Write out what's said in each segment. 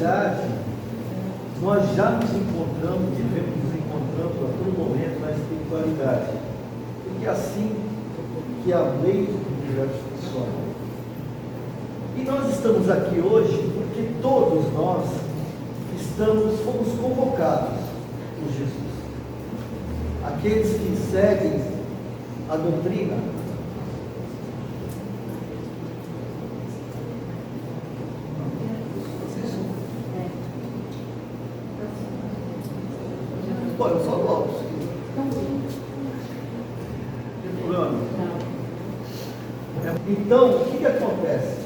realidade, nós já nos encontramos, devemos nos encontrando a todo momento na espiritualidade, porque é assim que a lei do universo funciona. E nós estamos aqui hoje porque todos nós fomos convocados por Jesus. Aqueles que seguem a doutrina, eu falo alto, não tem problema. Então, o que acontece?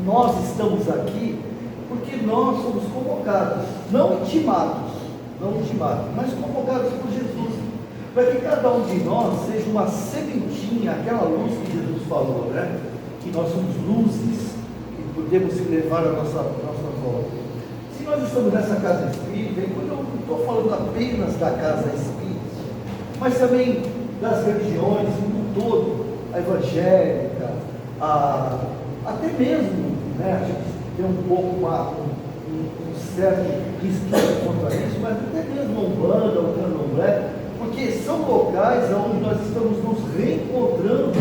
Nós estamos aqui porque nós somos convocados, não intimados, mas convocados por Jesus, para que cada um de nós seja uma sementinha, aquela luz que Jesus falou, né? Que nós somos luzes e podemos levar a nossa volta. Se nós estamos nessa casa espírita, e quando eu não estou falando apenas da casa espírita, mas também das religiões, no todo, a evangélica, até mesmo, né, a gente tem um pouco um certo resquício contra isso, mas até mesmo a Umbanda, o Candomblé, porque são locais onde nós estamos nos reencontrando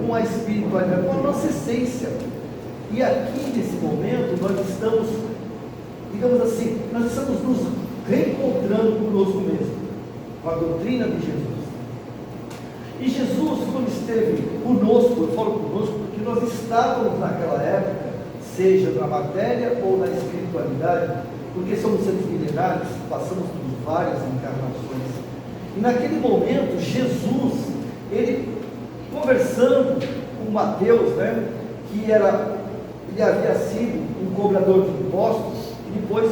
com a espiritualidade, com a nossa essência. E aqui, nesse momento, nós estamos, digamos assim, nós estamos nos reencontrando conosco mesmo, com a doutrina de Jesus. E Jesus, quando esteve conosco, eu falo conosco porque nós estávamos naquela época, seja na matéria ou na espiritualidade, porque somos seres milenares, passamos por várias encarnações. E naquele momento, Jesus, ele conversando com Mateus, né, que ele havia sido um cobrador de impostos, e depois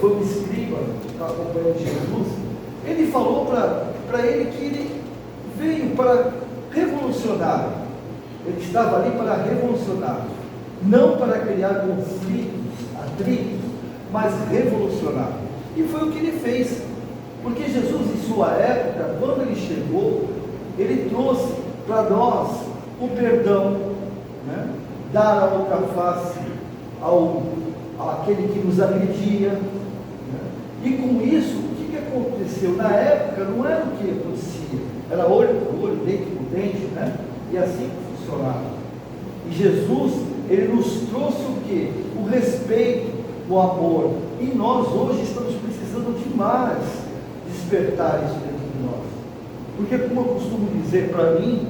foi um escriba, acompanhando Jesus, ele falou para ele que ele veio para revolucionar, ele estava ali para revolucionar, não para criar conflitos, atritos, mas revolucionar. E foi o que ele fez, porque Jesus, em sua época, quando ele chegou, ele trouxe para nós o perdão, né? Dar a outra face àquele que nos agredia, né? E com isso, o que aconteceu? Na época não era o que acontecia, era olho por olho, dente por dente, né? E assim que funcionava. E Jesus, ele nos trouxe o que? O respeito, o amor. E nós hoje estamos precisando demais despertar isso dentro de nós. Porque, como eu costumo dizer para mim,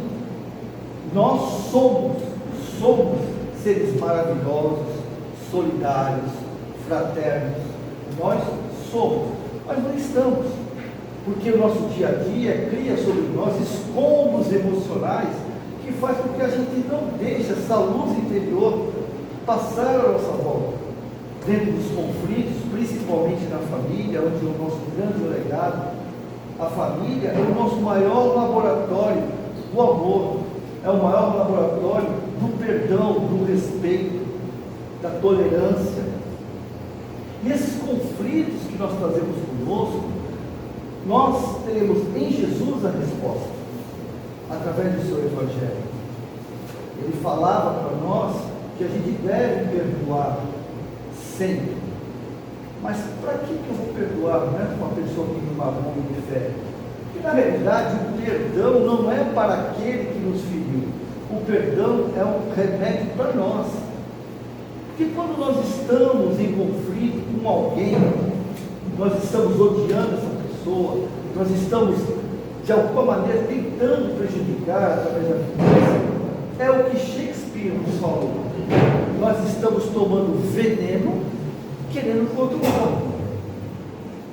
nós somos seres maravilhosos, solidários, fraternos. Nós somos, mas não estamos. Porque o nosso dia a dia cria sobre nós escombros emocionais que faz com que a gente não deixe essa luz interior passar a nossa volta. Dentro dos conflitos, principalmente na família, onde é o nosso grande legado, a família é o nosso maior laboratório do amor, é o maior laboratório do perdão, do respeito, da tolerância. E esses conflitos que nós trazemos conosco, nós teremos em Jesus a resposta, através do seu Evangelho. Ele falava para nós que a gente deve perdoar sempre. Mas para que eu vou perdoar, né, uma pessoa que me magoou e me fere? Porque na realidade o perdão não é para aquele que nos feriu. O perdão é um remédio para nós. Porque quando nós estamos em conflito com alguém, nós estamos odiando essa pessoa, nós estamos de alguma maneira tentando prejudicar através da vingança, é o que Shakespeare nos falou. Nós estamos tomando veneno, querendo controlar.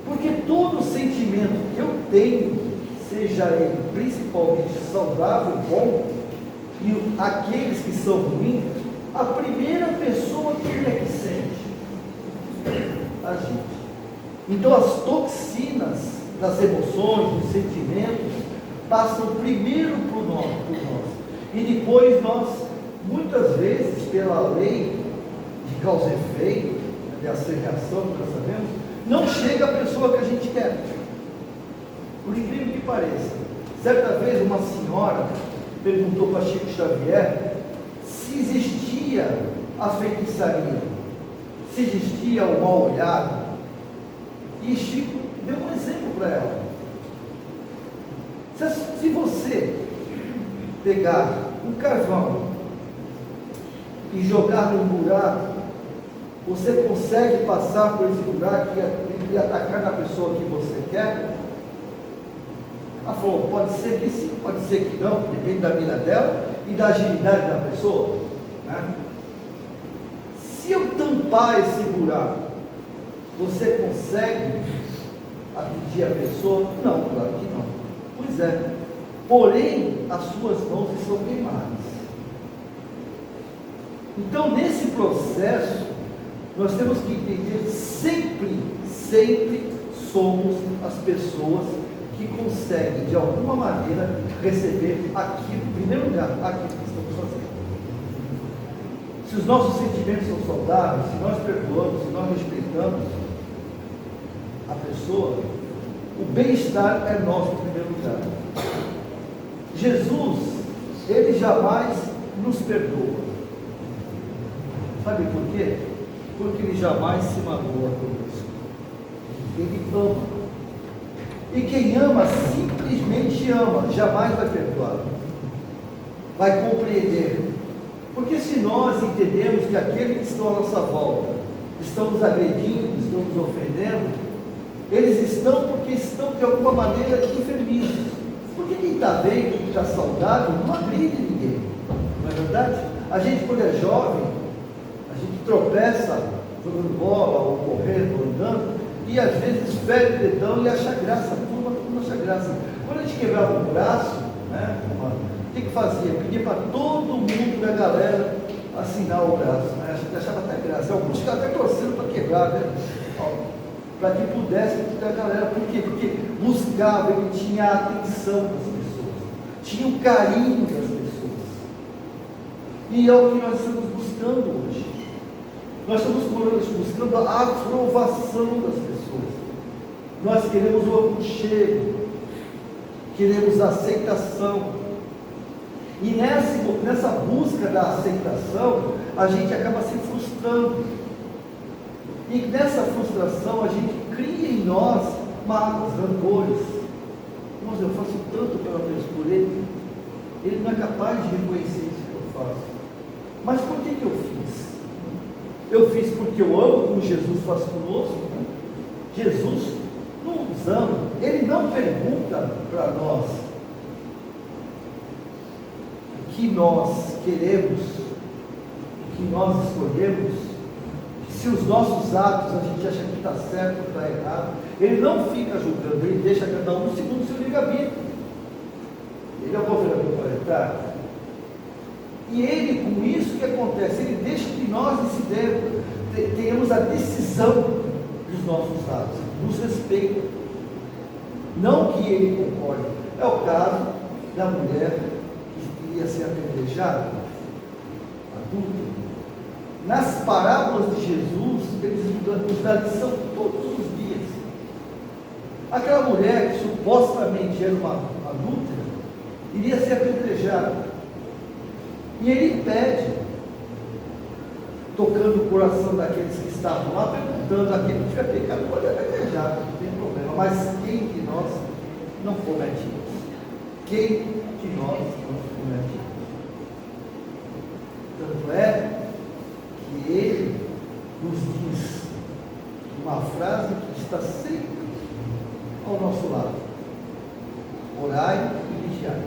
Porque todo sentimento que eu tenho, seja ele principalmente saudável, bom, e aqueles que são ruins, a primeira pessoa que é que sente? A gente. Então as toxinas das emoções, dos sentimentos, passam primeiro por nós. E depois nós, muitas vezes, pela lei de causa e efeito, de ação e reação, que nós sabemos, não chega a pessoa que a gente quer. Por incrível que pareça. Certa vez uma senhora perguntou para Chico Xavier se existia a feitiçaria, se existia o mal olhado. E Chico deu um exemplo para ela. Se você pegar um carvão e jogar num buraco, você consegue passar por esse buraco e atacar na pessoa que você quer? Ela falou, pode ser que sim, pode ser que não, depende da mira dela e da agilidade da pessoa, né? Se eu tampar esse buraco, você consegue atingir a pessoa? Não, claro que não. Pois é, porém as suas mãos estão queimadas. Então, nesse processo, nós temos que entender, sempre somos as pessoas que conseguem, de alguma maneira, receber aquilo, em primeiro lugar, aquilo que estamos fazendo. Se os nossos sentimentos são saudáveis, se nós perdoamos, se nós respeitamos a pessoa, o bem-estar é nosso em primeiro lugar. Jesus, ele jamais nos perdoa. Sabe por quê? Porque ele jamais se magoa conosco. Ele ama. E quem ama, simplesmente ama, jamais vai perdoar. Vai compreender. Porque se nós entendemos que aqueles que estão à nossa volta estão nos agredindo, estão nos ofendendo, eles estão porque estão de alguma maneira enfermos. Porque quem está bem, quem está saudável, não agride ninguém. Não é verdade? A gente, quando é jovem, a gente tropeça jogando bola, ou correndo, ou andando, e às vezes fere o dedão e acha graça, tudo acha graça. Quando a gente quebrava o braço, né, o que fazia? Pedia para todo mundo da galera assinar o braço, né? A gente achava até graça. Alguns ficavam até torcendo para quebrar, né? Para que pudesse da galera. Por quê? Porque buscava, ele tinha a atenção das pessoas, tinha o carinho das pessoas. E é o que nós estamos buscando hoje. Nós estamos buscando a aprovação das pessoas. Nós queremos o aconchego, queremos a aceitação. E nessa busca da aceitação, a gente acaba se frustrando. E nessa frustração, a gente cria em nós mágoas, rancores. Mas eu faço tanto pela vez por ele, ele não é capaz de reconhecer isso que eu faço. Mas por que eu fiz? Eu fiz porque eu amo, como Jesus faz conosco. Jesus não nos ama, ele não pergunta para nós o que nós queremos, o que nós escolhemos. Se os nossos atos a gente acha que está certo ou está errado, ele não fica julgando, ele deixa cada um segundo o seu livre-arbítrio. Ele é o governador planetário. E ele, com isso que acontece, ele deixa que nós decidamos, tenhamos a decisão dos nossos atos, nos respeita. Não que ele concorde. É o caso da mulher que queria ser apedrejada, adulta. Nas parábolas de Jesus, eles nos dão lição todos os dias. Aquela mulher que supostamente era uma adúltera, iria ser apedrejada. E ele pede, tocando o coração daqueles que estavam lá, perguntando: aquele que tiver pecado pode apedrejar, não tem problema. Mas quem de nós não comete isso? Quem de nós não comete isso? Tanto é que ele nos diz uma frase que está sempre ao nosso lado: orai e vigiai.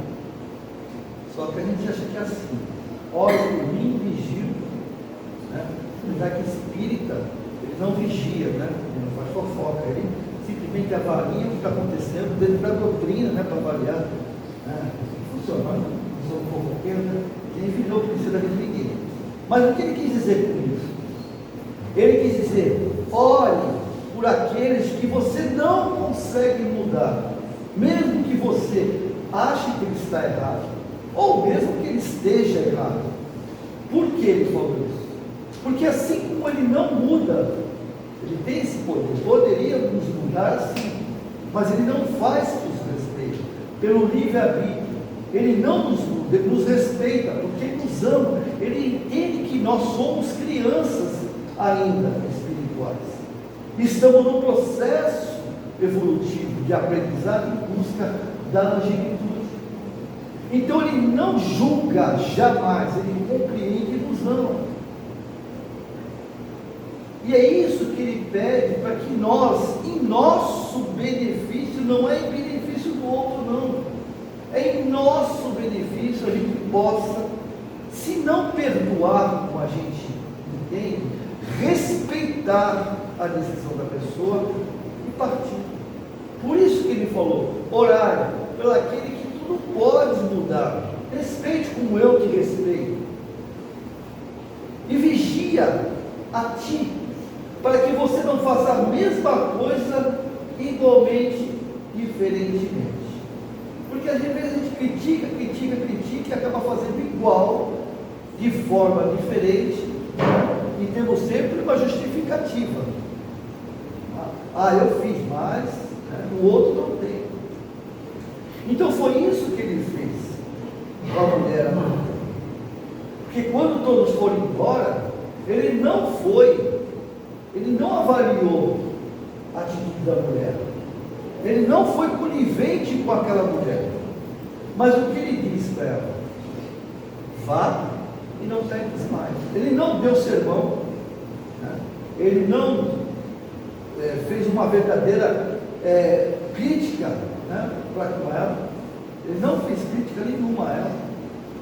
Só que a gente acha que é assim: ore por mim, vigio, né? Já que espírita, ele não vigia, né? Ele não faz fofoca, ele simplesmente avalia o que está acontecendo dentro da doutrina, né? Para avaliar, né? Funcionando, não sou um fofoqueiro, né? Quem virou precisa de ninguém. Mas o que ele quis dizer com isso? Ele quis dizer: ore por aqueles que você não consegue mudar, mesmo que você ache que ele está errado, ou mesmo que ele esteja errado. Por que ele falou isso? Porque assim como ele não muda, ele tem esse poder, poderia nos mudar sim, mas ele não faz por respeito, pelo livre-arbítrio. Ele não nos muda, ele nos respeita, porque ele nos ama, ele entende que nós somos crianças ainda espirituais. Estamos num processo evolutivo de aprendizado em busca da angelitude. Então ele não julga jamais, ele compreende e nos ama. E é isso que ele pede para que nós, em nosso benefício, não é em benefício do outro, não. É em nosso benefício a gente possa, se não perdoar como a gente entende, respeitar a decisão da pessoa e partir. Por isso que ele falou, orai pelo aquele que tudo pode mudar. Respeite como eu te respeito. E vigia a ti, para que você não faça a mesma coisa igualmente, diferentemente. Porque às vezes a gente critica e acaba fazendo igual, de forma diferente, e temos sempre uma justificativa. Eu fiz mais, o outro não tem. Então foi isso que ele fez com a mulher amada. Porque quando todos foram embora, ele não avaliou a atitude da mulher. Ele não foi conivente com aquela mulher. Mas o que ele disse para ela? Vá e não peques mais. Ele não deu sermão, ele não fez uma verdadeira crítica para com ela. Ele não fez crítica nenhuma a ela,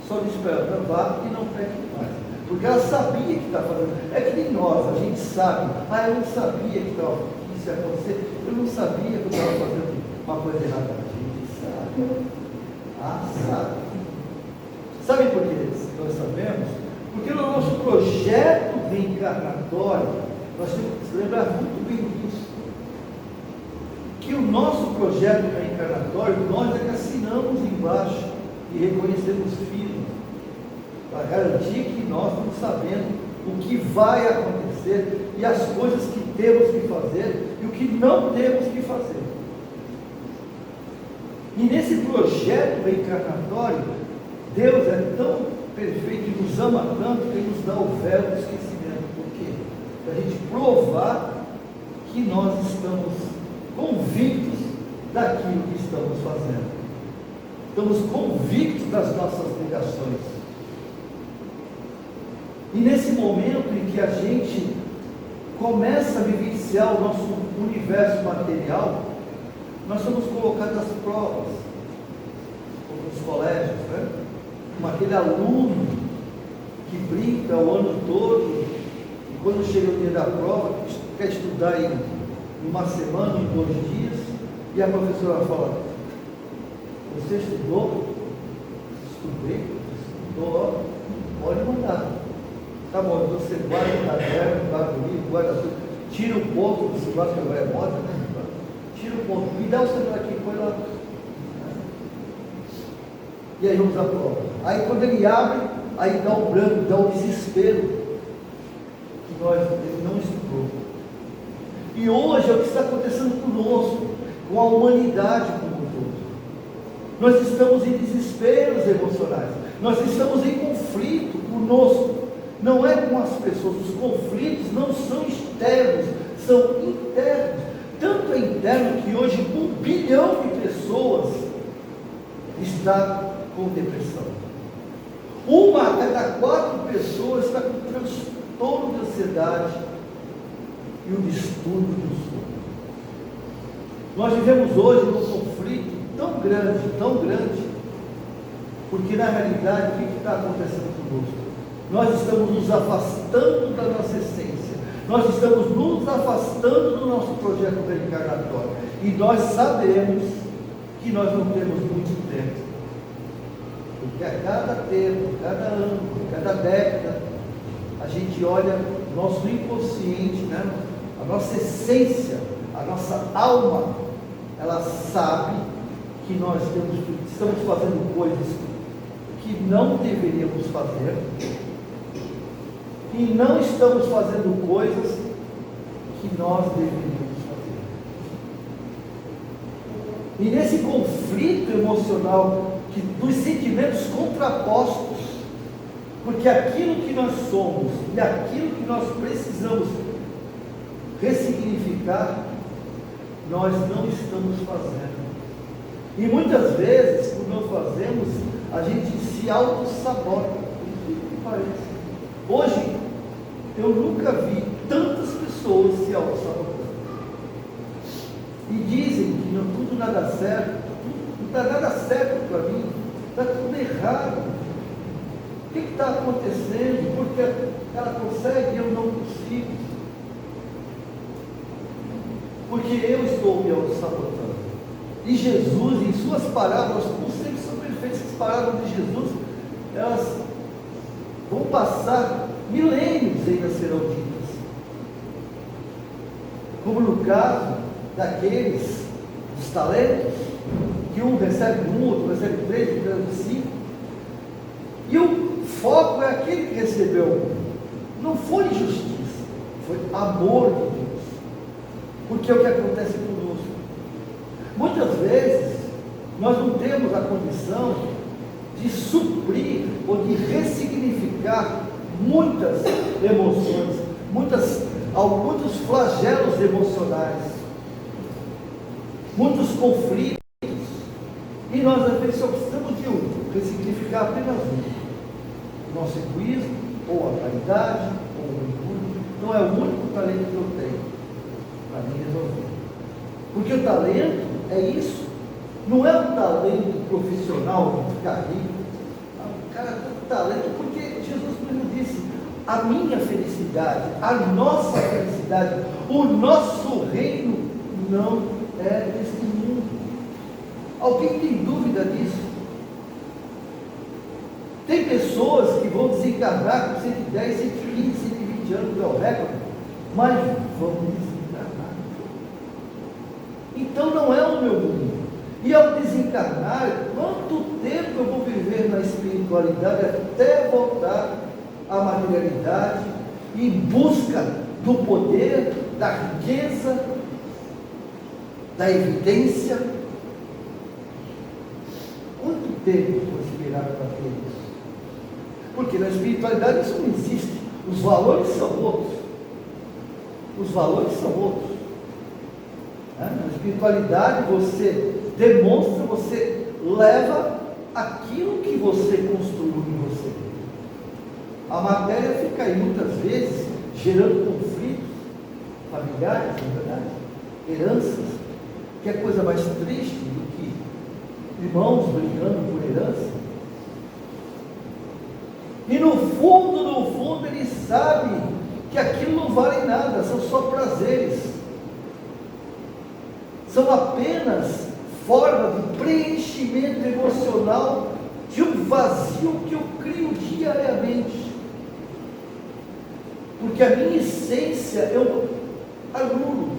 só disse para ela: vá e não peque mais. Porque ela sabia que estava fazendo. É que nem nós, a gente sabe. Eu não sabia que isso ia acontecer. Eu não sabia que eu estava fazendo uma coisa errada. A gente sabe. Sabe. Sabe por que nós sabemos? Porque no nosso projeto reencarnatório, nós temos que se lembrar muito bem disso. Que o nosso projeto reencarnatório, nós é que assinamos embaixo e reconhecemos firme, para garantir que nós estamos sabendo o que vai acontecer e as coisas que temos que fazer e o que não temos que fazer. E nesse projeto reencarnatório, Deus é tão perfeito e nos ama tanto que Ele nos dá o véu do esquecimento. Por quê? Para a gente provar que nós estamos convictos daquilo que estamos fazendo. Estamos convictos das nossas ligações. E nesse momento em que a gente começa a vivenciar o nosso universo material, nós somos colocados às provas, como nos colégios, como aquele aluno que brinca o ano todo, e quando chega o dia da prova, quer estudar em uma semana, em 2 dias, e a professora fala: você estudou? Estudei? Estudou? Pode mandar. Tá bom, então você guarda o caderno, guarda o livro, guarda tudo, tira o ponto do celular, que agora é moda, tira o ponto, me dá o celular aqui, põe lá. E aí vamos à prova. Aí quando ele abre, aí dá um branco, dá um desespero, que ele não estudou. E hoje é o que está acontecendo conosco, com a humanidade como um todo. Nós estamos em desesperos emocionais, nós estamos em conflito conosco. Não é com as pessoas, os conflitos não são externos, são internos. Tanto é interno que hoje 1 bilhão de pessoas está com depressão. 1 a cada 4 pessoas está com transtorno de ansiedade e um distúrbio do sono. Nós vivemos hoje num conflito tão grande, porque na realidade o que está acontecendo conosco? Nós estamos nos afastando da nossa essência, nós estamos nos afastando do nosso projeto reencarnatório, e nós sabemos que nós não temos muito tempo, porque a cada tempo, cada ano, cada década, a gente olha o nosso inconsciente, a nossa essência, a nossa alma, ela sabe que nós estamos fazendo coisas que não deveríamos fazer, e não estamos fazendo coisas que nós deveríamos fazer. E nesse conflito emocional, dos sentimentos contrapostos, porque aquilo que nós somos e aquilo que nós precisamos ressignificar, nós não estamos fazendo. E muitas vezes, por não fazermos, a gente se auto-sabota. Que parece. Hoje, eu nunca vi tantas pessoas se auto-sabotando. E dizem que não, tudo nada certo, não está nada certo para mim, está tudo errado. O que está acontecendo? Porque ela consegue e eu não consigo. Porque eu estou me auto-sabotando. E Jesus, em suas parábolas, como sempre são perfeitas, as parábolas de Jesus, elas vão passar milênios ainda serão ditas. Como no caso daqueles dos talentos, que um recebe um, outro recebe três, outro recebe cinco. E o foco é aquele que recebeu um. Não foi justiça, foi amor de Deus. Porque é o que acontece conosco. Muitas vezes, nós não temos a condição de suprir ou de ressignificar muitas emoções, muitos flagelos emocionais, muitos conflitos, e nós às vezes só precisamos de um, ressignificar apenas um. O nosso egoísmo, ou a vaidade, ou o orgulho, não é o único talento que eu tenho para mim resolver. Porque o talento é isso, não é um talento profissional de ficar rico. O cara tem um talento porque Jesus mesmo disse: a minha felicidade, a nossa felicidade, o nosso reino não é deste mundo. Alguém tem dúvida disso? Tem pessoas que vão desencarnar com 110, 115, 120 anos, que é o recorde, mas vão desencarnar. Então não é o meu mundo. E ao desencarnar, quanto tempo eu vou viver na espiritualidade até voltar à materialidade, em busca do poder, da riqueza, da evidência? Quanto tempo eu vou esperar para ter isso? Porque na espiritualidade isso não existe. Os valores são outros. Os valores são outros. Na espiritualidade você demonstra, você leva aquilo que você construiu em você. A matéria fica aí muitas vezes gerando conflitos familiares, na verdade, heranças, que é coisa mais triste do que irmãos brigando por herança. E no fundo ele sabe que aquilo não vale nada, são só prazeres, são apenas forma de preenchimento emocional de um vazio que eu crio diariamente. Porque a minha essência eu anulo,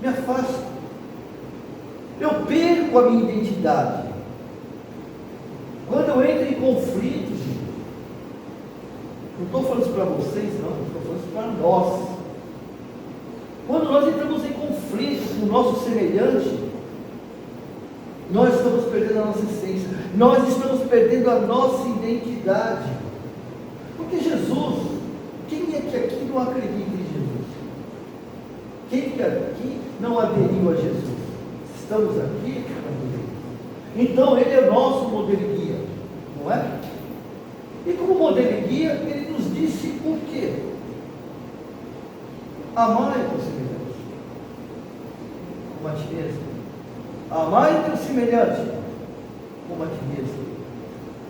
me afasto, eu perco a minha identidade. Quando eu entro em conflitos, não estou falando isso para vocês, não, estou falando isso para nós. Quando nós entramos em conflito com o nosso semelhante, nós estamos perdendo a nossa essência, nós estamos perdendo a nossa identidade. Porque Jesus, quem é que aqui não acredita em Jesus? Quem que aqui não aderiu a Jesus? Estamos aqui, então ele é o nosso modelo e guia, não é? E como modelo e guia, ele nos disse o quê? Amai o teu semelhante, como a ti mesmo. Amai o teu semelhante, como a ti mesmo.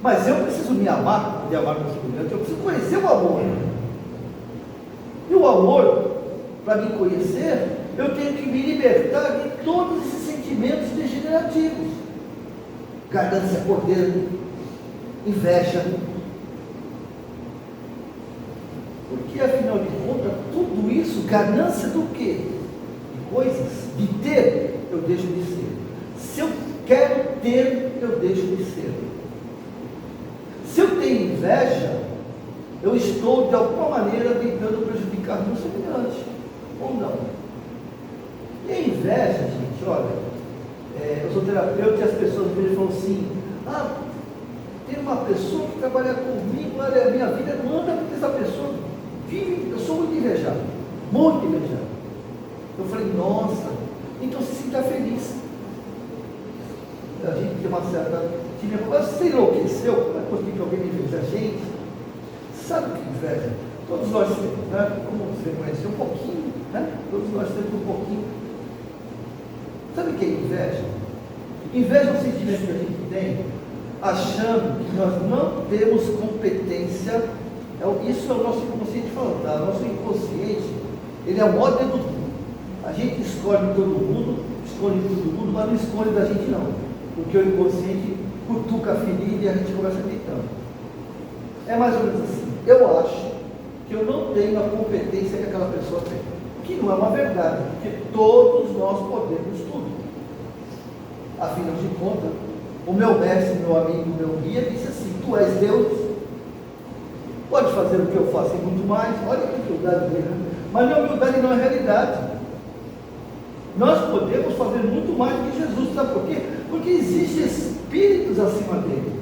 Mas eu preciso me amar, de amar o meu semelhante, eu preciso conhecer o amor. E o amor, para me conhecer, eu tenho que me libertar de todos esses sentimentos degenerativos. Ganância por dentro, inveja. Porque afinal de contas, tudo isso, ganância do quê? De coisas, de ter, eu deixo de ser. Se eu quero ter, eu deixo de ser. Se eu tenho inveja, eu estou de alguma maneira tentando prejudicar meu semelhante, ou não. E a inveja, gente, olha, eu sou terapeuta e as pessoas me falam assim: tem uma pessoa que trabalha comigo, olha, a minha vida não anda porque essa pessoa vive, eu sou muito invejado, muito invejado. Eu falei, nossa, então se sinta feliz. A gente tem uma certa. Mas você enlouqueceu? Como é possível que alguém inveja a gente? Sabe o que inveja? Todos nós temos, né? Como você conheceu um pouquinho, né? Todos nós temos um pouquinho. Sabe o que é inveja? Inveja é um sentimento que a gente tem, achando que nós não temos competência. Isso é o nosso inconsciente falando, tá? O nosso inconsciente, ele é o maior dedutor. A gente escolhe todo mundo, mas não escolhe da gente não. Porque o inconsciente cutuca a ferida e a gente começa gritando. É mais ou menos assim. Eu acho que eu não tenho a competência que aquela pessoa tem. O que não é uma verdade, porque todos nós podemos tudo. Afinal de contas, o meu mestre, meu amigo, meu guia disse assim: tu és Deus, pode fazer o que eu faço e muito mais. Olha que humildade dele, né? Mas minha humildade não é realidade. Nós podemos fazer muito mais do que Jesus. Sabe por quê? Porque existem espíritos acima dele.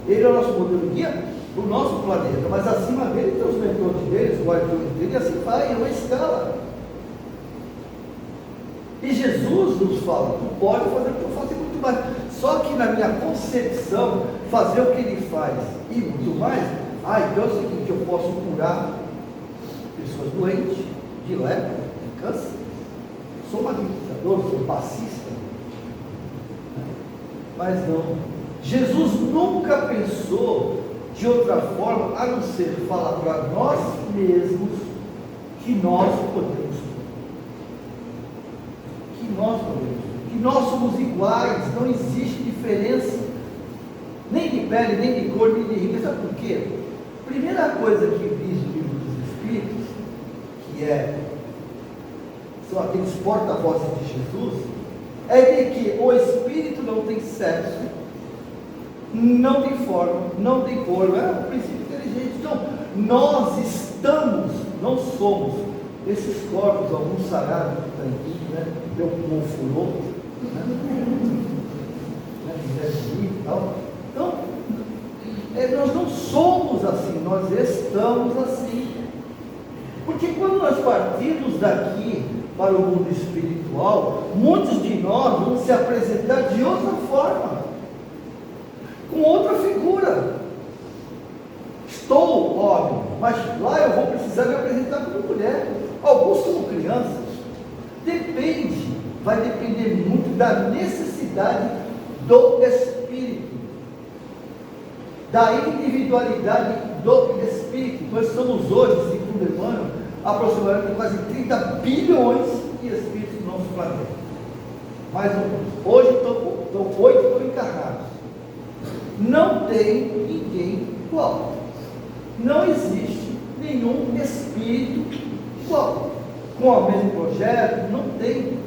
Ele é o nosso modelo guia do nosso planeta, mas acima dele tem os mentores dele, os guardiões dele, e assim vai, é uma escala. E Jesus nos fala: tu pode fazer o que eu faço e muito mais. Só que na minha concepção, fazer o que ele faz e muito mais, então é o seguinte: eu posso curar pessoas doentes, de lepra, de câncer. Sou magnificador, sou passista. Mas não. Jesus nunca pensou de outra forma, a não ser falar para nós mesmos que nós podemos tudo. Que nós somos iguais, não existe diferença, nem de pele, nem de cor, nem de riqueza. Sabe por quê? Primeira coisa que diz o livro dos Espíritos, que são aqueles porta-vozes de Jesus, é de que o Espírito não tem sexo, não tem forma, não tem cor, é um princípio inteligente. Então, nós estamos, não somos esses corpos, alguns sarados que estão aqui, né? Deu um furor, Então, nós não somos assim, nós estamos assim. Porque quando nós partimos daqui para o mundo espiritual, muitos de nós vão se apresentar de outra forma, com outra figura. Estou homem, mas lá eu vou precisar me apresentar como mulher, alguns como crianças. Vai depender muito da necessidade do espírito, da individualidade do espírito. Nós somos hoje, segundo Emmanuel, aproximadamente quase 30 bilhões de espíritos no nosso planeta. Mais ou menos. Hoje estão 8 encarnados. Não tem ninguém igual. Não existe nenhum espírito igual. Com o mesmo projeto, não tem.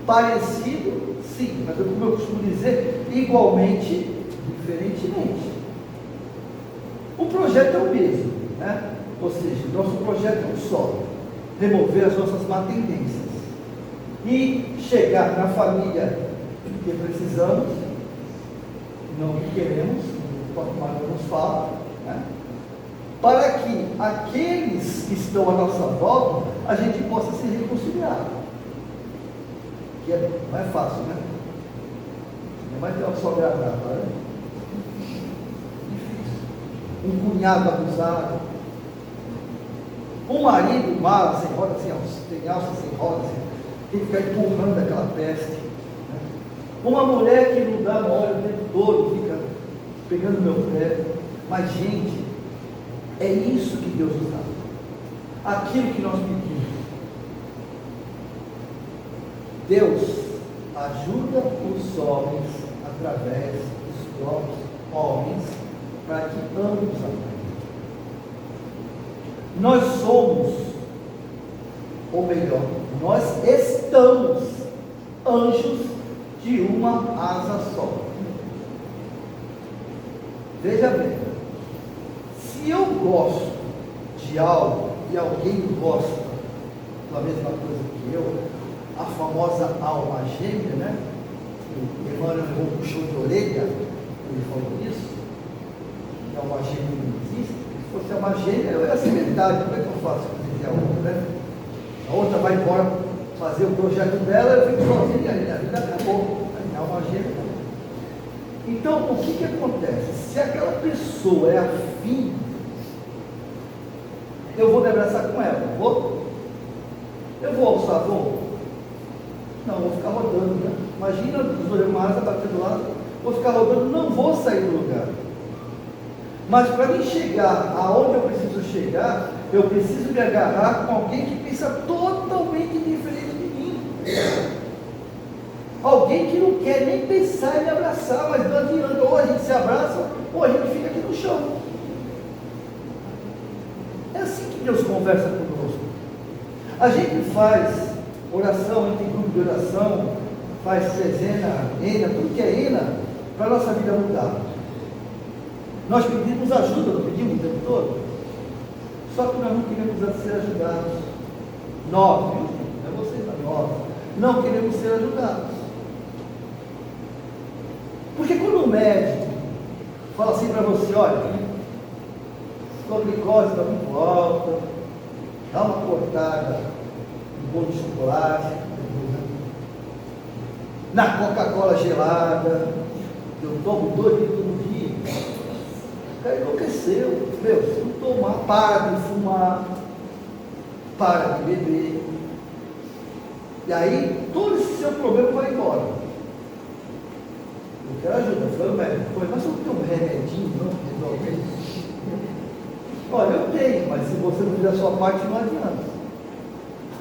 Parecido, sim, mas como eu costumo dizer, igualmente, diferentemente. O projeto é o mesmo, né? Ou seja, nosso projeto é um só: remover as nossas má tendências e chegar na família que precisamos, não que queremos, o Mário nos fala, né? Para que aqueles que estão à nossa volta, a gente possa se reconciliar. Que não é fácil, né? Não vai ter uma sogra brava, né? Difícil. Um cunhado abusado, um marido mal, sem roda, sem alça, sem roda, tem que ficar empurrando aquela peste, né? Uma mulher que não dá mole o tempo todo, fica pegando meu pé. Mas, gente, é isso que Deus nos dá, aquilo que nós pedimos. Deus ajuda os homens através dos próprios homens para que ambos aprendam. Nós somos, ou melhor, nós estamos anjos de uma asa só. Veja bem, se eu gosto de algo e alguém gosta da mesma coisa que eu, a famosa alma gêmea, né? O Emmanuel levou um puxão de orelha, ele falou isso, que a alma gêmea não existe. Se fosse a alma gêmea, eu ia ser metade. Como é que eu faço para dizer a outra, né? A outra vai embora fazer o projeto dela, eu fico sozinho, aí a vida acabou. Aí dá uma agenda. Então, o que acontece? Se aquela pessoa é afim, eu vou me abraçar com ela, vou? Eu vou alçar, vou? Não, vou ficar rodando, né? Imagina uma asa batendo lá, vou ficar rodando, não vou sair do lugar. Mas para mim chegar aonde eu preciso chegar, eu preciso me agarrar com alguém que pensa totalmente diferente de mim. Alguém que não quer nem pensar em me abraçar, mas não adianta, ou a gente se abraça, ou a gente fica aqui no chão. É assim que Deus conversa conosco. A gente faz oração, entra em grupo de oração, faz dezena, ena, tudo que é ena, para a nossa vida mudar. Nós pedimos ajuda, não pedimos o tempo todo? Só que nós não queremos ser ajudados. Nós, viu? Não é vocês, não, nós. Não queremos ser ajudados. Porque quando o médico fala assim para você, olha, sua glicose está muito alta, dá uma cortada no bolo de chocolate, na Coca-Cola gelada, eu tomo 2 litros no dia. O cara enlouqueceu. Meu, se não tomar, para de fumar, para de beber. E aí, todo esse seu problema vai embora. Eu quero ajuda. Eu falei, médico, mas eu tenho um remedinho, não resolve isso? Olha, eu tenho, mas se você não fizer a sua parte, não adianta.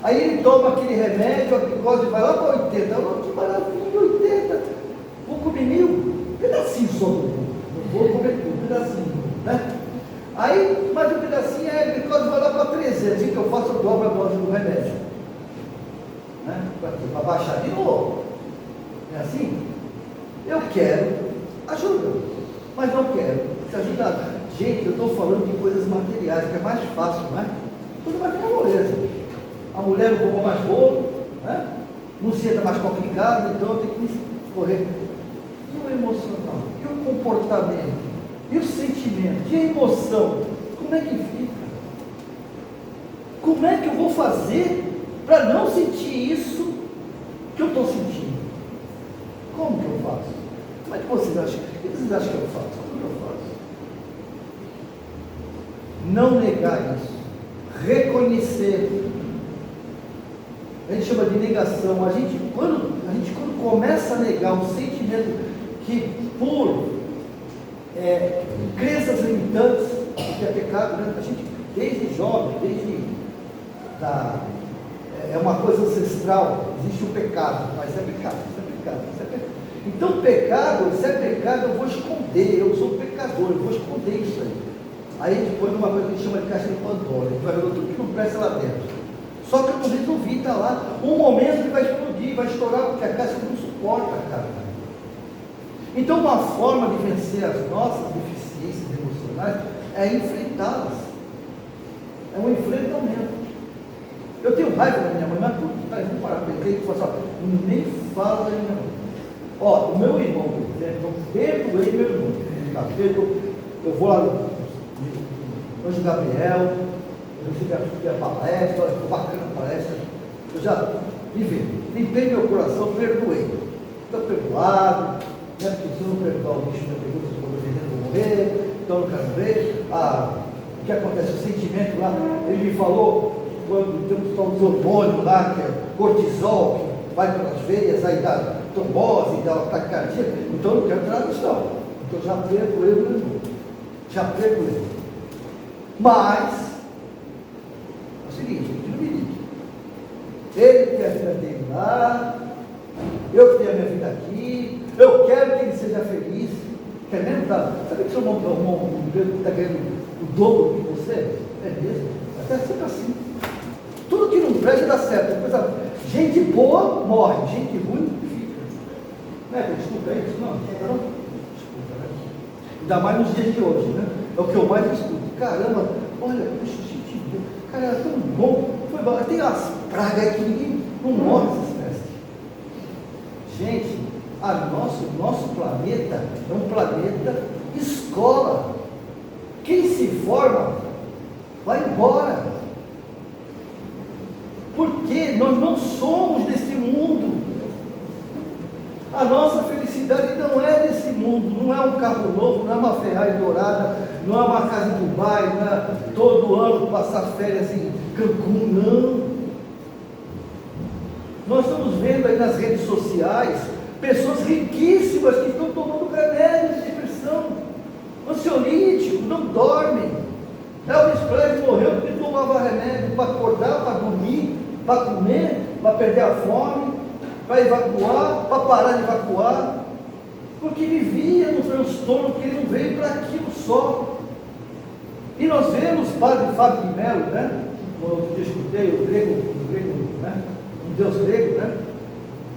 Aí ele toma aquele remédio, a glicose vai lá para 80. Oh, que maravilha, 80. Vou comer 1000, pedacinho só do mundo. Não vou comer tudo, pedacinho, né? Aí, mais um pedacinho, a glicose vai lá para 300. O que eu faço? Eu dobro a dose do remédio. Né? Para baixar de novo. É assim? Eu quero ajuda, mas não quero se ajudar. Gente, eu estou falando de coisas materiais, que é mais fácil, não é? Tudo vai ficar moleza. A mulher não comeu mais bolo, né? Não se entra mais complicado, então eu tenho que correr. E o emocional? E o comportamento? E o sentimento? E a emoção? Como é que fica? Como é que eu vou fazer para não sentir isso que eu estou sentindo? Como que eu faço? Como é que vocês acham? O que vocês acham que eu faço? Como que eu faço? Não negar isso. Reconhecer. A gente chama de negação. Quando começa a negar um sentimento que por crenças limitantes, que é pecado, né? A gente, desde jovem, é uma coisa ancestral, existe o pecado, mas é pecado, isso é pecado, isso é pecado. Então pecado, se é pecado, eu vou esconder, eu sou pecador, eu vou esconder isso aí. Aí a gente põe uma coisa que a gente chama de caixa de Pandora, a gente vai ver tudo que não presta lá dentro. Só que eu não resolvi, está lá, um momento que vai explodir, vai estourar, porque a caixa não suporta, cara. Então uma forma de vencer as nossas deficiências emocionais é enfrentá-las. É um enfrentamento. Eu tenho raiva da minha mãe, mas tudo, vamos parar para ele e falar assim, nem fala da minha mãe. Ó, o meu irmão, eu perdoei meu irmão, tá? Eu vou lá no Anjo Gabriel, eu fui a palestra, foi bacana a palestra, eu já limpei meu coração, perdoei. Estou perdoado, né? Porque se eu não perdoar o bicho da pergunta, se eu vou morrer, então eu não quero ver. O que acontece? O sentimento lá, ele me falou, quando temos os hormônios lá, que é cortisol, que vai pelas veias, aí dá trombose, dá taquicardia, então eu não quero entrar nisso não. Então já perdoei o meu irmão. Já perdoei. Mas, é o seguinte, não me ligue. Ele tem a vida dele lá, eu tenho a minha vida aqui, eu quero que ele seja feliz. Quer mesmo? Sabe que seu irmão está ganhando o dobro de você? É mesmo? Até sempre assim. Tudo que não presta dá certo. Gente boa morre, gente ruim fica. Não é? Escuta isso? Não, escuta não? Escuta, né? Ainda mais nos dias de hoje, né? É o que eu mais escuto. Caramba, olha, puxa, gente boa. Cara, era tão bom. Foi bom. Tem umas pragas aí que ninguém não morre essas festas. Gente, nosso planeta é um planeta escola. Quem se forma vai embora. Porque nós não somos desse mundo. A nossa felicidade não é desse mundo, não é um carro novo, não é uma Ferrari dourada, não é uma casa em Dubai, não é todo ano passar férias em Cancún, não. Nós estamos vendo aí nas redes sociais pessoas riquíssimas que estão tomando remédio de depressão, ansiolítico, não dormem. Elvis Presley morreu porque tomava remédio para acordar, para dormir, para comer, para perder a fome, para evacuar, para parar de evacuar, porque vivia no transtorno, porque ele não veio para aquilo só. E nós vemos o padre Fábio de Mello, né? Eu escutei o grego, né? Um deus grego, né?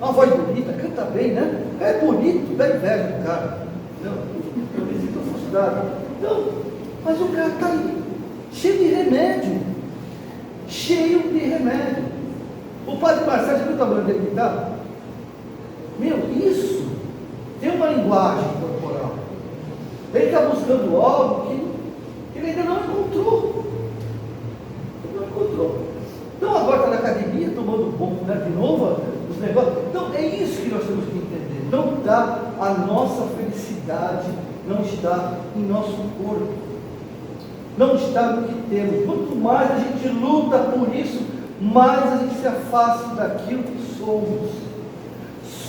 Uma voz bonita, canta bem, né? É bonito, dá inveja do cara. Eu me sinto frustrado. Então, mas o cara está ali, cheio de remédio. Cheio de remédio. O padre Marcelo, já viu o tamanho dele que está? Meu, isso tem uma linguagem corporal. Ele está buscando algo que ele ainda não encontrou. Ele não encontrou. Então agora está na academia, tomando bom, né, de novo os negócios. Então é isso que nós temos que entender. Não está a nossa felicidade, não está em nosso corpo. Não está no que temos. Quanto mais a gente luta por isso, mais a gente se afasta daquilo que somos.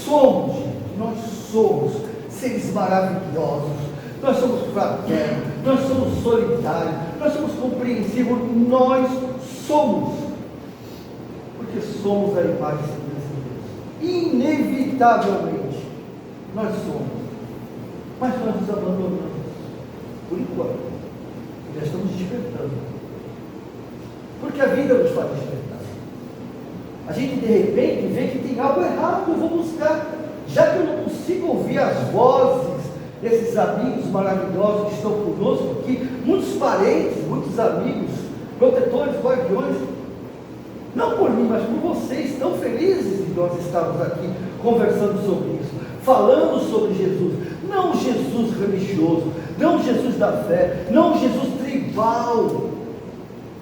Somos, gente, nós somos seres maravilhosos, nós somos fraternos, nós somos solidários, nós somos compreensivos, nós somos, porque somos a imagem e semelhança de Deus. Inevitavelmente, nós somos, mas nós nos abandonamos, por enquanto, já estamos despertando, porque a vida nos faz despertar. A gente de repente vê que tem algo errado, eu vou buscar, já que eu não consigo ouvir as vozes desses amigos maravilhosos que estão conosco aqui, muitos parentes, muitos amigos, protetores, guardiões, não por mim, mas por vocês, tão felizes de nós estarmos aqui conversando sobre isso, falando sobre Jesus, não Jesus religioso, não Jesus da fé, não Jesus tribal,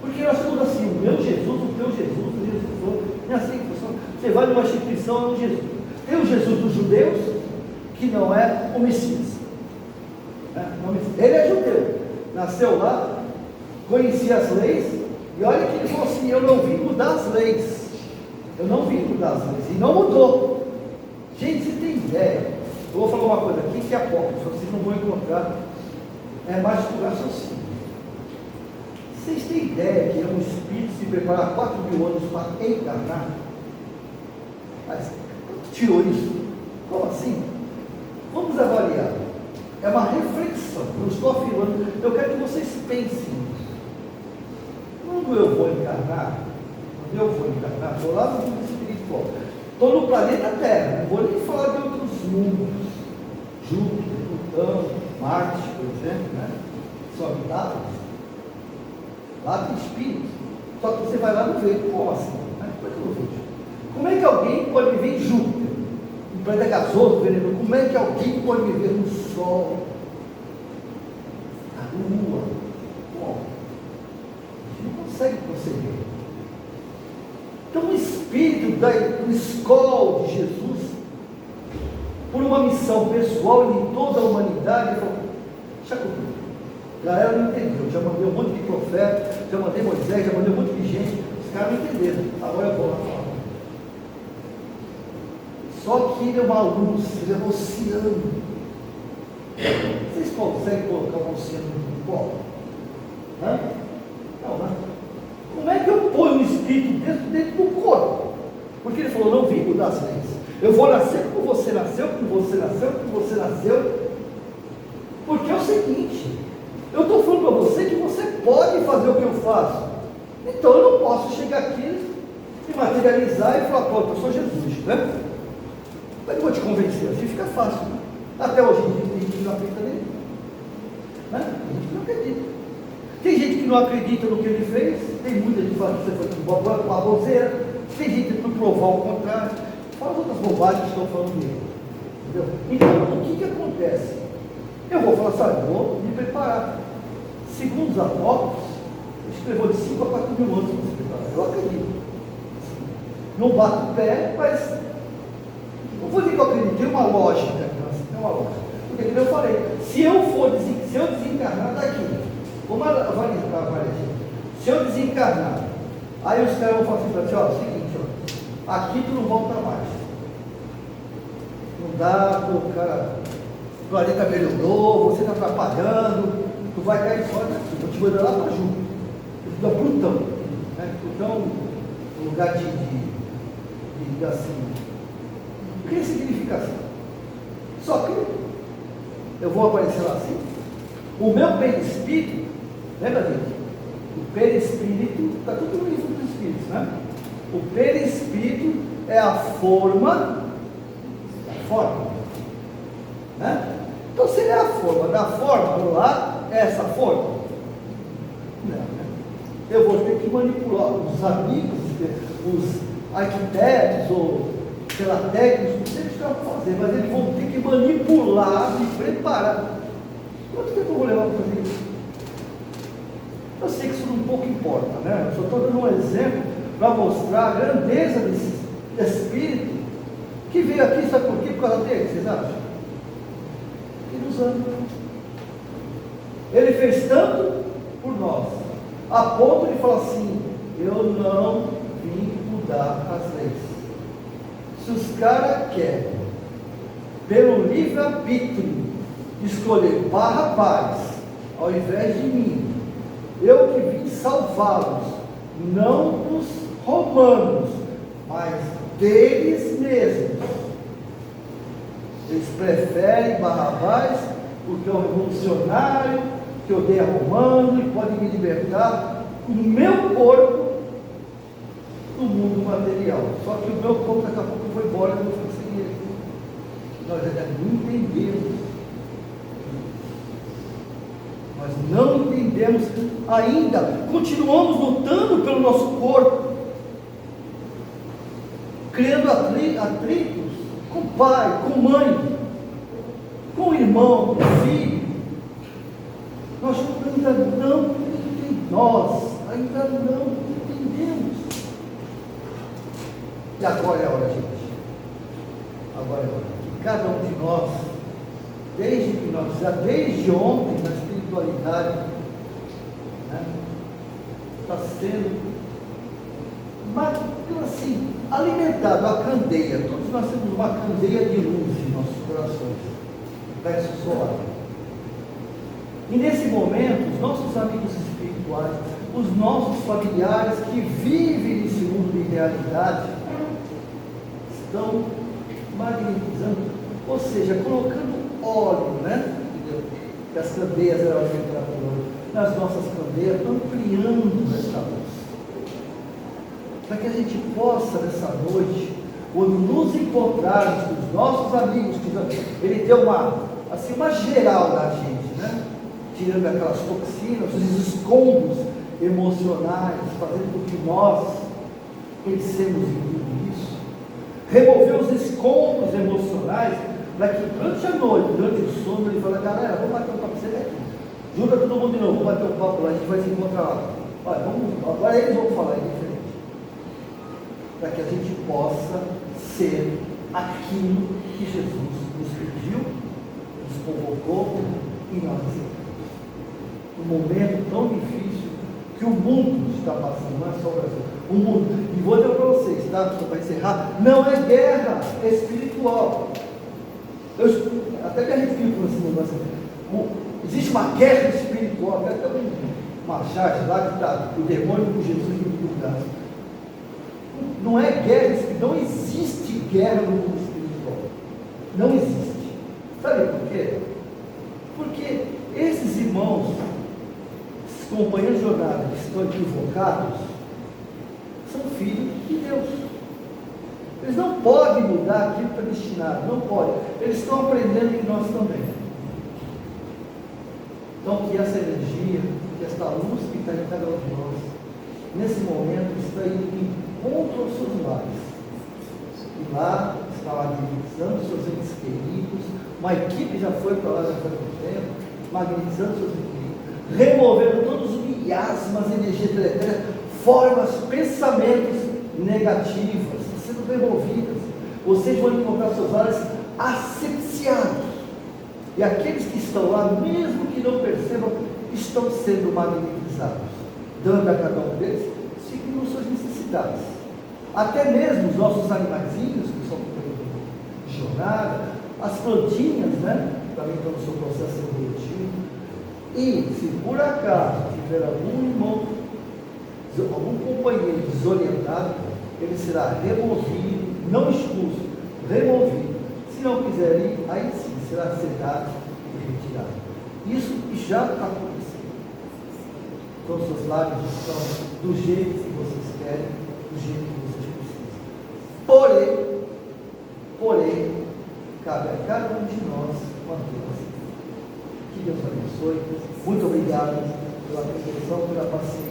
porque nós somos assim, o meu Jesus, o teu Jesus, o Jesus do outro. É assim que funciona. Você vai numa instituição, é um Jesus. Tem o Jesus dos judeus, que não é o Messias. Ele é judeu, nasceu lá, conhecia as leis, e olha que ele falou assim: eu não vim mudar as leis. Eu não vim mudar as leis. E não mudou. Gente, vocês têm ideia? Eu vou falar uma coisa aqui que é apócrifa, vocês não vão encontrar. É mais por raciocínio. Vocês têm ideia que é um espírito se preparar 4.000 anos para encarnar? Mas tirou isso? Como assim? Vamos avaliar. É uma reflexão. Eu estou afirmando. Eu quero que vocês pensem nisso. Quando eu vou encarnar, estou lá no mundo espiritual. Estou no planeta Terra. Não vou nem falar de outros mundos. Júpiter, Plutão, Marte, por exemplo, né? São habitáveis. Lá tem espírito, só que você vai lá e não vê. Como assim? Como é que eu vejo? Como é que alguém pode viver em Júpiter, em planeta gasoso, venenoso? Como é que alguém pode viver no Sol, na Lua? Bom, a gente não consegue conceber. Então o espírito do escola de Jesus, por uma missão pessoal e de toda a humanidade, falou: deixa comigo. A galera não entendeu, já mandei um monte de profeta, já mandei Moisés, já mandei um monte de gente, os caras não entenderam, agora eu vou lá falar. Só que ele é uma luz, ele é um oceano. Vocês conseguem colocar um oceano no copo? Não, né? Como é que eu ponho o espírito dentro do corpo? Porque ele falou: não vim mudar as leis. Eu vou nascer como você nasceu, como você nasceu, como você nasceu. Porque é o seguinte: eu estou falando para você que você pode fazer o que eu faço. Então eu não posso chegar aqui e materializar e falar: pô, eu sou Jesus, né? Mas eu vou te convencer, assim fica fácil, né? Até hoje em dia tem gente que não acredita nele, né? Tem gente que não acredita. Tem gente que não acredita no que ele fez, tem muita gente que fala que você foi uma baboseira, tem gente que não provar o contrário, fala as outras bobagens que estão falando dele. Entendeu? Então, o que acontece? Eu vou falar, sabe, vou me preparar. Segundo os apóstolos, ele levou de 5 a 4.000 anos para se preparar. Eu acredito. não bato o pé, mas não vou dizer que eu acredito, tem uma lógica, tem uma lógica. Porque como eu falei, se eu desencarnar daqui, vamos avaliar, se eu desencarnar, aí os caras vão falar assim para você, ó, seguinte, ó, aqui tu não volta mais. Não dá, pô, cara, o planeta melhorou, você está atrapalhando, tu vai cair fora daqui, vou te mandar lá para Júpiter, da Plutão, né? Plutão, lugar de assim, o que significa assim? Só que eu vou aparecer lá assim, o meu perispírito, lembra gente? O perispírito, está tudo no livro dos espíritos, né? O perispírito é a forma, né? Então se ele é a forma da forma, lá é essa forma? Não, né? Eu vou ter que manipular os amigos, os arquitetos, ou sei lá, técnicos, não sei o que eu vou fazer, mas eles vão ter que manipular, me preparar. Quanto tempo eu vou levar para fazer isso? Eu sei que isso não pouco importa, né? Eu só estou dando um exemplo para mostrar a grandeza desse espírito que veio aqui, sabe por quê? Por causa dele, vocês acham? Ele nos ama. Ele fez tanto por nós, a ponto de falar assim: eu não vim mudar as leis. Se os caras querem, pelo livre-arbítrio, escolher Barrabás ao invés de mim, eu que vim salvá-los, não dos romanos, mas deles mesmos. Eles preferem Barrabás porque é um revolucionário, que odeia romano e pode me libertar o meu corpo do mundo material. Só que o meu corpo daqui a pouco foi embora e eu não fui sem ele. Nós ainda não entendemos. Nós não entendemos ainda. Continuamos lutando pelo nosso corpo, criando atritos com pai, com mãe, com irmão, com filho. Nós ainda não entendemos. E agora é a hora, gente. Agora é a hora que cada um de nós, desde ontem, na espiritualidade, né, está sendo assim, alimentado a candeia. Todos nós temos uma candeia de luz em nossos corações, verso solar. E nesse momento, os nossos amigos espirituais, os nossos familiares que vivem nesse mundo de realidade, estão magnetizando, ou seja, colocando óleo, né? Que as candeias eram feitas nas nossas candeias, ampliando essa luz. Para que a gente possa, nessa noite, quando nos encontrarmos com os nossos amigos, ele deu uma geral da gente, né? Tirando aquelas toxinas, os escombros emocionais, fazendo com que nós pensemos em tudo isso. Remover os escombros emocionais, para que durante a noite, durante o sono, ele fala: galera, vamos bater um papo, você aqui. Junta todo mundo de novo, vamos bater um papo lá, a gente vai se encontrar lá. Olha, agora eles vão falar diferente. Para que a gente possa ser aquilo que Jesus nos pediu, nos convocou e nós aceitamos. Um momento tão difícil que o mundo está passando, não é só o Brasil. O mundo, e vou dizer para vocês, tá? Para encerrar, não é guerra espiritual. Eu até me arrepio com esse negócio. Existe uma guerra espiritual, até uma charge lá que está o demônio com Jesus em todo lugar. Não é guerra espiritual, não existe guerra no mundo espiritual. Não existe. Sabe por quê? Porque esses irmãos, esses companheiros de jornada que estão equivocados, são filhos de Deus. Eles não podem mudar aquilo que está destinado, não podem. Eles estão aprendendo que nós também. Então, que essa energia, que esta luz que está em cada um de nós, nesse momento, está indo em encontro aos seus lares. E lá está magnetizando seus entes queridos. Uma equipe já foi para lá, já faz muito tempo, magnetizando seus entes queridos, removendo todos os miasmas, energias deletérias, formas, pensamentos negativas, removidas. Vocês vão encontrar seus lares asfixiados. E aqueles que estão lá, mesmo que não percebam, estão sendo magnetizados, dando a cada um deles segundo suas necessidades. Até mesmo os nossos animaizinhos, que são de jornada, as plantinhas, né? Também estão no seu processo evolutivo. E se por acaso tiver algum irmão, algum companheiro desorientado, ele será removido, não expulso, removido. Se não quiser ir, aí sim será sedado e retirado. Isso já está acontecendo. Então seus lábios estão do jeito que vocês querem, do jeito que vocês precisam. Porém, cabe a cada um de nós manter a. Que Deus abençoe. Muito obrigado pela atenção, pela paciência.